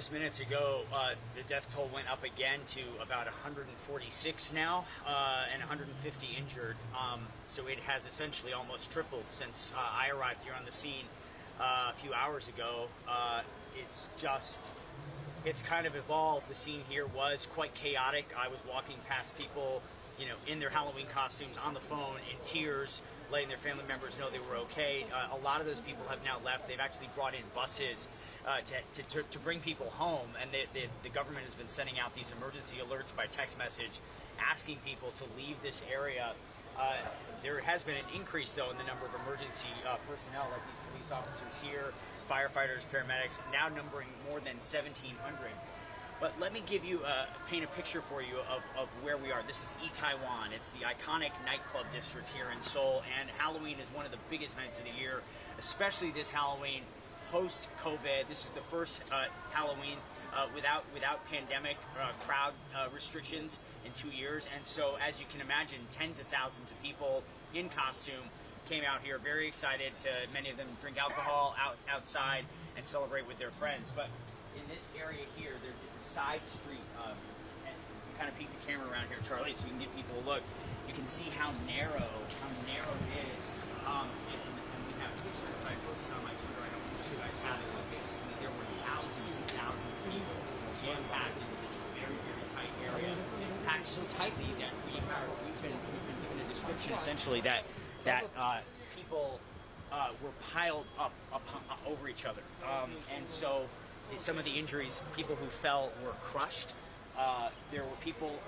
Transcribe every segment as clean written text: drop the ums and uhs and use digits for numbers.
just minutes ago, the death toll went up again to about 146 now, and 150 injured. So it has essentially almost tripled since I arrived here on the scene a few hours ago. It's kind of evolved. The scene here was quite chaotic. I was walking past people, in their Halloween costumes, on the phone, in tears, letting their family members know they were okay. A lot of those people have now left. They've actually brought in buses to bring people home, and the government has been sending out these emergency alerts by text message asking people to leave this area. There has been an increase, though, in the number of emergency personnel, like these police officers here, firefighters, paramedics, now numbering more than 1,700. But let me paint a picture for you of where we are. This is Itaewon. It's the iconic nightclub district here in Seoul, and Halloween is one of the biggest nights of the year, especially this Halloween post-COVID. This is the first Halloween without pandemic crowd restrictions in 2 years. And so, as you can imagine, tens of thousands of people in costume came out here very excited many of them drink alcohol outside and celebrate with their friends. But in this area here, it's a side street, and you kind of peek the camera around here, Charlie, so you can give people a look. You can see how narrow it is. And we have pictures that I posted on my Twitter. I don't know if you guys have it, but basically there were thousands and thousands of people jam-packed into this very, very tight area. Packed so tightly that we've been given a description essentially that people were piled up over each other. And so some of the injuries, people who fell were crushed. There were people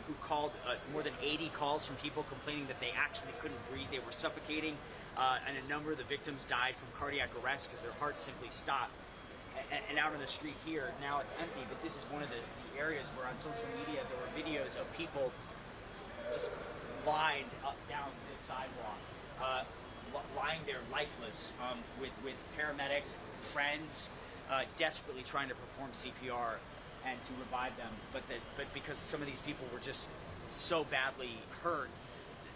who called, more than 80 calls from people complaining that they actually couldn't breathe, they were suffocating, and a number of the victims died from cardiac arrest because their hearts simply stopped. And out on the street here, now it's empty, but this is one of the areas where on social media there were videos of people just lined up down this sidewalk, lying there lifeless, with paramedics, friends, desperately trying to perform CPR and to revive them, but because some of these people were just so badly hurt,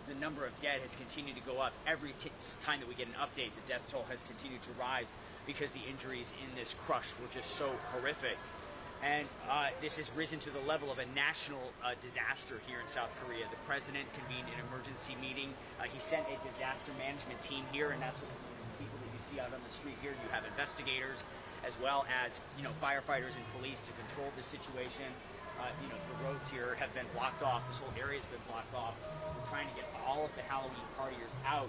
the number of dead has continued to go up. Every time that we get an update, the death toll has continued to rise because the injuries in this crush were just so horrific. And this has risen to the level of a national disaster here in South Korea. The president convened an emergency meeting. He sent a disaster management team here, and that's what the people that you see out on the street here. You have investigators as well as firefighters and police to control the situation. The roads here have been blocked off. This whole area has been blocked off. We're trying to get all of the Halloween partiers out